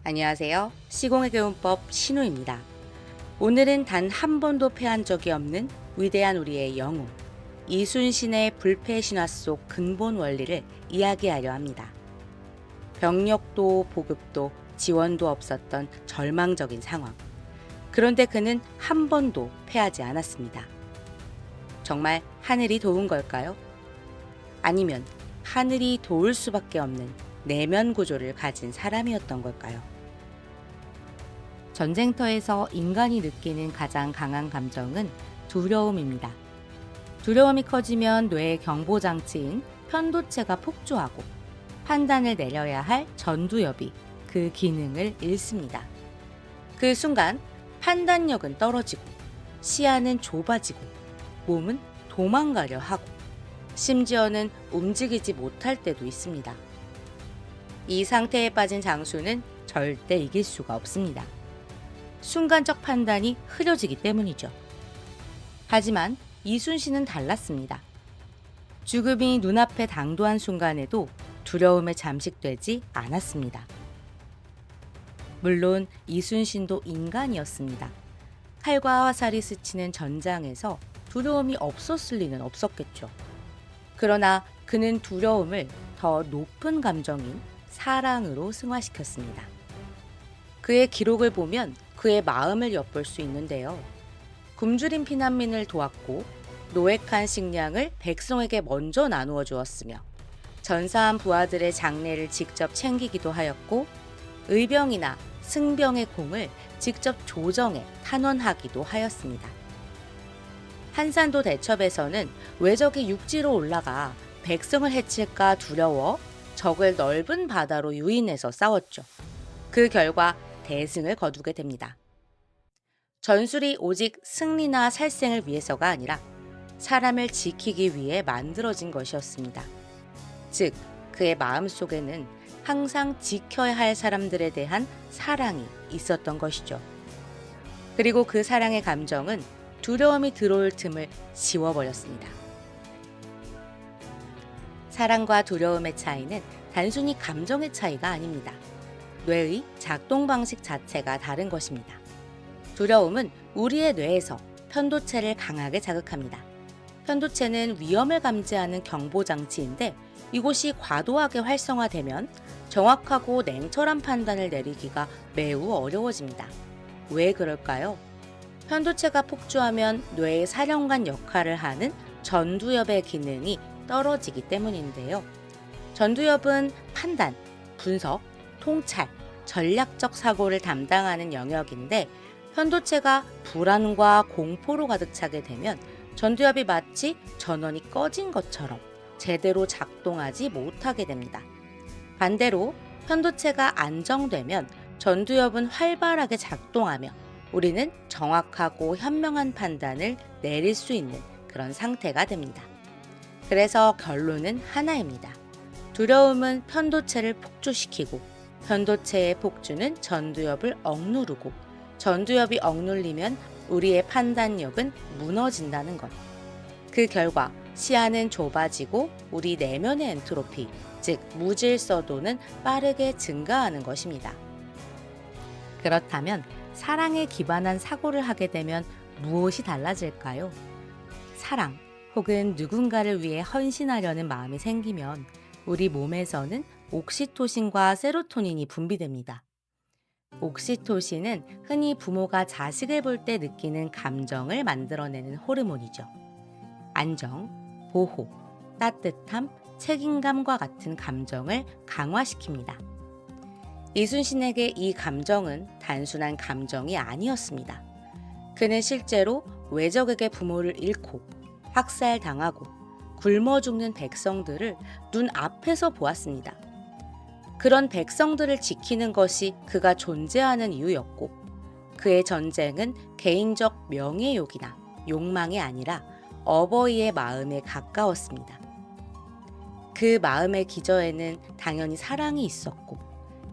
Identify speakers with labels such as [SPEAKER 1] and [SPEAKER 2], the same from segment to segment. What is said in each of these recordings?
[SPEAKER 1] 안녕하세요. 시공의 교훈법 신우입니다. 오늘은 단 한 번도 패한 적이 없는 위대한 우리의 영웅, 이순신의 불패 신화 속 근본 원리를 이야기하려 합니다. 병력도 보급도 지원도 없었던 절망적인 상황. 그런데 그는 한 번도 패하지 않았습니다. 정말 하늘이 도운 걸까요? 아니면 하늘이 도울 수밖에 없는 내면 구조를 가진 사람이었던 걸까요? 전쟁터에서 인간이 느끼는 가장 강한 감정은 두려움입니다. 두려움이 커지면 뇌의 경보장치인 편도체가 폭주하고 판단을 내려야 할 전두엽이 그 기능을 잃습니다. 그 순간 판단력은 떨어지고 시야는 좁아지고 몸은 도망가려 하고 심지어는 움직이지 못할 때도 있습니다. 이 상태에 빠진 장수는 절대 이길 수가 없습니다. 순간적 판단이 흐려지기 때문이죠. 하지만 이순신은 달랐습니다. 죽음이 눈앞에 당도한 순간에도 두려움에 잠식되지 않았습니다. 물론 이순신도 인간이었습니다. 칼과 화살이 스치는 전장에서 두려움이 없었을 리는 없었겠죠. 그러나 그는 두려움을 더 높은 감정인 사랑으로 승화시켰습니다. 그의 기록을 보면 그의 마음을 엿볼 수 있는데요. 굶주린 피난민을 도왔고 노획한 식량을 백성에게 먼저 나누어 주었으며 전사한 부하들의 장례를 직접 챙기기도 하였고 의병이나 승병의 공을 직접 조정해 탄원하기도 하였습니다. 한산도 대첩에서는 왜적이 육지로 올라가 백성을 해칠까 두려워 적을 넓은 바다로 유인해서 싸웠죠. 그 결과 대승을 거두게 됩니다. 전술이 오직 승리나 살생을 위해서가 아니라 사람을 지키기 위해 만들어진 것이었습니다. 즉, 그의 마음속에는 항상 지켜야 할 사람들에 대한 사랑이 있었던 것이죠. 그리고 그 사랑의 감정은 두려움이 들어올 틈을 지워버렸습니다. 사랑과 두려움의 차이는 단순히 감정의 차이가 아닙니다. 뇌의 작동 방식 자체가 다른 것입니다. 두려움은 우리의 뇌에서 편도체를 강하게 자극합니다. 편도체는 위험을 감지하는 경보장치인데 이곳이 과도하게 활성화되면 정확하고 냉철한 판단을 내리기가 매우 어려워집니다. 왜 그럴까요? 편도체가 폭주하면 뇌의 사령관 역할을 하는 전두엽의 기능이 떨어지기 때문인데요. 전두엽은 판단, 분석, 통찰, 전략적 사고를 담당하는 영역인데 편도체가 불안과 공포로 가득 차게 되면 전두엽이 마치 전원이 꺼진 것처럼 제대로 작동하지 못하게 됩니다. 반대로 편도체가 안정되면 전두엽은 활발하게 작동하며 우리는 정확하고 현명한 판단을 내릴 수 있는 그런 상태가 됩니다. 그래서 결론은 하나입니다. 두려움은 편도체를 폭주시키고 편도체의 폭주는 전두엽을 억누르고 전두엽이 억눌리면 우리의 판단력은 무너진다는 것. 그 결과 시야는 좁아지고 우리 내면의 엔트로피, 즉 무질서도는 빠르게 증가하는 것입니다. 그렇다면 사랑에 기반한 사고를 하게 되면 무엇이 달라질까요? 사랑 혹은 누군가를 위해 헌신하려는 마음이 생기면 우리 몸에서는 옥시토신과 세로토닌이 분비됩니다. 옥시토신은 흔히 부모가 자식을 볼 때 느끼는 감정을 만들어내는 호르몬이죠. 안정, 보호, 따뜻함, 책임감과 같은 감정을 강화시킵니다. 이순신에게 이 감정은 단순한 감정이 아니었습니다. 그는 실제로 왜적에게 부모를 잃고 학살당하고 굶어 죽는 백성들을 눈앞에서 보았습니다. 그런 백성들을 지키는 것이 그가 존재하는 이유였고 그의 전쟁은 개인적 명예욕이나 욕망이 아니라 어버이의 마음에 가까웠습니다. 그 마음의 기저에는 당연히 사랑이 있었고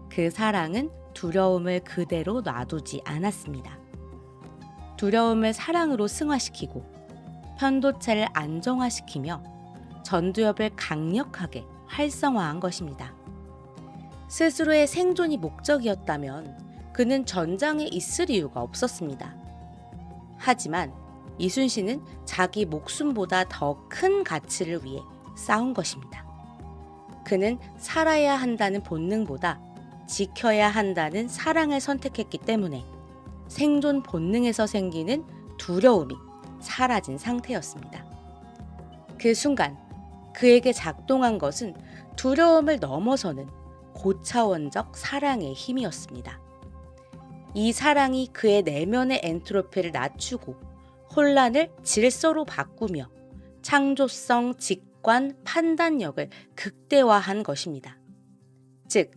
[SPEAKER 1] 그 사랑은 두려움을 그대로 놔두지 않았습니다. 두려움을 사랑으로 승화시키고 편도체를 안정화시키며 전두엽을 강력하게 활성화한 것입니다. 스스로의 생존이 목적이었다면 그는 전장에 있을 이유가 없었습니다. 하지만 이순신은 자기 목숨보다 더 큰 가치를 위해 싸운 것입니다. 그는 살아야 한다는 본능보다 지켜야 한다는 사랑을 선택했기 때문에 생존 본능에서 생기는 두려움이 사라진 상태였습니다. 그 순간 그에게 작동한 것은 두려움을 넘어서는 고차원적 사랑의 힘이었습니다. 이 사랑이 그의 내면의 엔트로피를 낮추고 혼란을 질서로 바꾸며 창조성, 직관, 판단력을 극대화한 것입니다. 즉,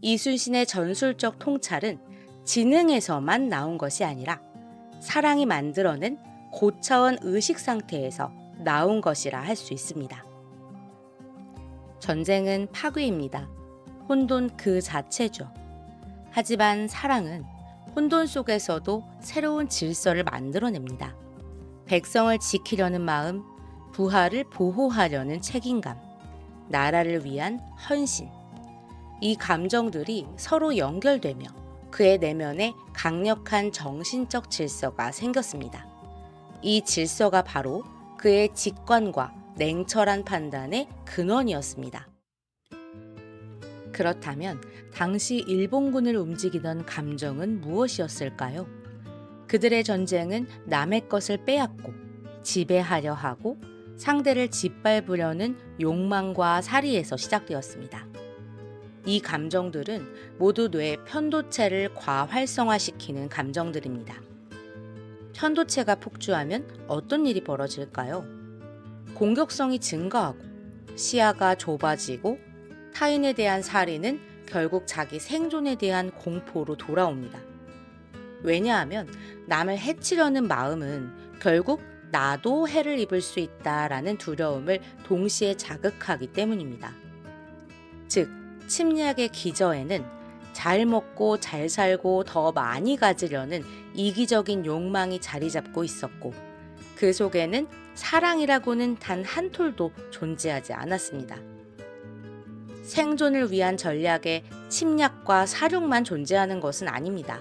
[SPEAKER 1] 이순신의 전술적 통찰은 지능에서만 나온 것이 아니라 사랑이 만들어낸 고차원 의식 상태에서 나온 것이라 할 수 있습니다. 전쟁은 파괴입니다. 혼돈 그 자체죠. 하지만 사랑은 혼돈 속에서도 새로운 질서를 만들어냅니다. 백성을 지키려는 마음, 부하를 보호하려는 책임감, 나라를 위한 헌신. 이 감정들이 서로 연결되며 그의 내면에 강력한 정신적 질서가 생겼습니다. 이 질서가 바로 그의 직관과 냉철한 판단의 근원이었습니다. 그렇다면 당시 일본군을 움직이던 감정은 무엇이었을까요? 그들의 전쟁은 남의 것을 빼앗고 지배하려 하고 상대를 짓밟으려는 욕망과 살이에서 시작되었습니다. 이 감정들은 모두 뇌 편도체를 과활성화시키는 감정들입니다. 편도체가 폭주하면 어떤 일이 벌어질까요? 공격성이 증가하고 시야가 좁아지고 타인에 대한 살인은 결국 자기 생존에 대한 공포로 돌아옵니다. 왜냐하면 남을 해치려는 마음은 결국 나도 해를 입을 수 있다라는 두려움을 동시에 자극하기 때문입니다. 즉, 침략의 기저에는 잘 먹고 잘 살고 더 많이 가지려는 이기적인 욕망이 자리 잡고 있었고, 그 속에는 사랑이라고는 단 한 톨도 존재하지 않았습니다. 생존을 위한 전략에 침략과 사륙만 존재하는 것은 아닙니다.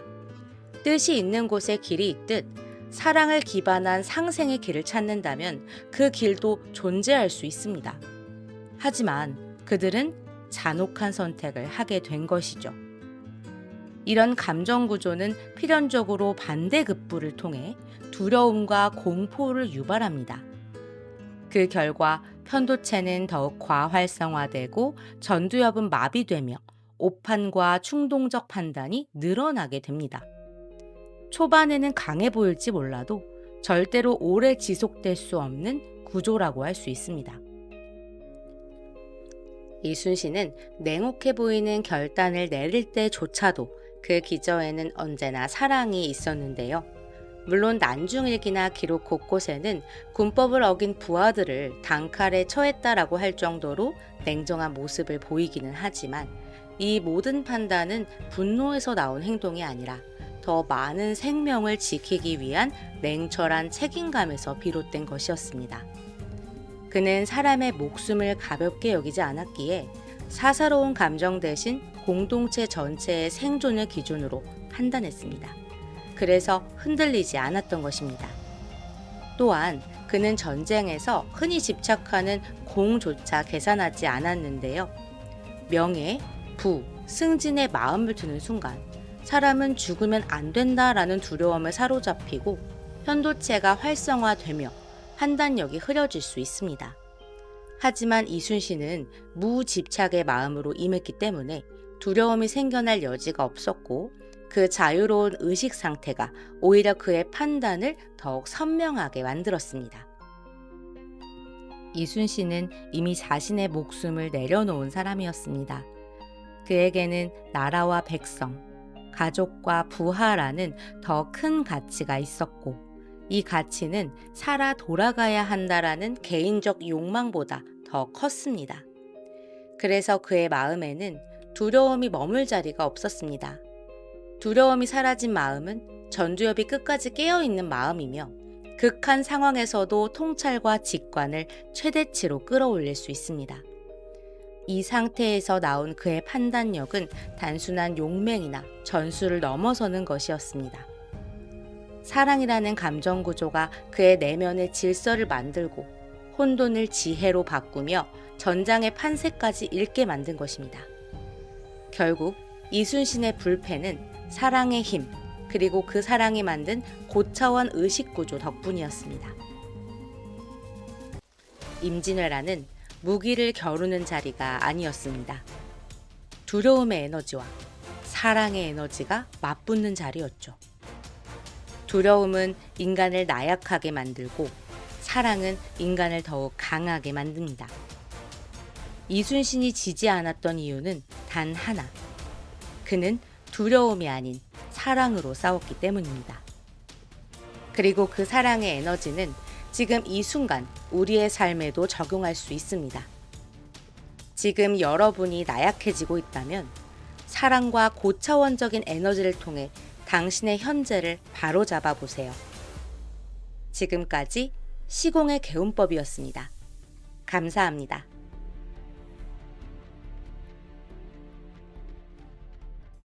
[SPEAKER 1] 뜻이 있는 곳에 길이 있듯 사랑을 기반한 상생의 길을 찾는다면 그 길도 존재할 수 있습니다. 하지만 그들은 잔혹한 선택을 하게 된 것이죠. 이런 감정 구조는 필연적으로 반대급부를 통해 두려움과 공포를 유발합니다. 그 결과 편도체는 더욱 과활성화되고 전두엽은 마비되며 오판과 충동적 판단이 늘어나게 됩니다. 초반에는 강해 보일지 몰라도 절대로 오래 지속될 수 없는 구조라고 할 수 있습니다. 이순신은 냉혹해 보이는 결단을 내릴 때조차도 그 기저에는 언제나 사랑이 있었는데요. 물론 난중일기나 기록 곳곳에는 군법을 어긴 부하들을 단칼에 처했다라고 할 정도로 냉정한 모습을 보이기는 하지만 이 모든 판단은 분노에서 나온 행동이 아니라 더 많은 생명을 지키기 위한 냉철한 책임감에서 비롯된 것이었습니다. 그는 사람의 목숨을 가볍게 여기지 않았기에 사사로운 감정 대신 공동체 전체의 생존을 기준으로 판단했습니다. 그래서 흔들리지 않았던 것입니다. 또한 그는 전쟁에서 흔히 집착하는 공조차 계산하지 않았는데요. 명예, 부, 승진의 마음을 드는 순간 사람은 죽으면 안 된다라는 두려움에 사로잡히고 편도체가 활성화되며 판단력이 흐려질 수 있습니다. 하지만 이순신은 무집착의 마음으로 임했기 때문에 두려움이 생겨날 여지가 없었고 그 자유로운 의식 상태가 오히려 그의 판단을 더욱 선명하게 만들었습니다. 이순신은 이미 자신의 목숨을 내려놓은 사람이었습니다. 그에게는 나라와 백성, 가족과 부하라는 더 큰 가치가 있었고 이 가치는 살아 돌아가야 한다라는 개인적 욕망보다 더 컸습니다. 그래서 그의 마음에는 두려움이 머물 자리가 없었습니다. 두려움이 사라진 마음은 전두엽이 끝까지 깨어있는 마음이며 극한 상황에서도 통찰과 직관을 최대치로 끌어올릴 수 있습니다. 이 상태에서 나온 그의 판단력은 단순한 용맹이나 전술을 넘어서는 것이었습니다. 사랑이라는 감정 구조가 그의 내면의 질서를 만들고 혼돈을 지혜로 바꾸며 전장의 판세까지 읽게 만든 것입니다. 결국 이순신의 불패는 사랑의 힘, 그리고 그 사랑이 만든 고차원 의식 구조 덕분이었습니다. 임진왜란은 무기를 겨루는 자리가 아니었습니다. 두려움의 에너지와 사랑의 에너지가 맞붙는 자리였죠. 두려움은 인간을 나약하게 만들고 사랑은 인간을 더욱 강하게 만듭니다. 이순신이 지지 않았던 이유는 단 하나. 그는 두려움이 아닌 사랑으로 싸웠기 때문입니다. 그리고 그 사랑의 에너지는 지금 이 순간 우리의 삶에도 적용할 수 있습니다. 지금 여러분이 나약해지고 있다면 사랑과 고차원적인 에너지를 통해 당신의 현재를 바로잡아 보세요. 지금까지 시공의 개운법이었습니다. 감사합니다.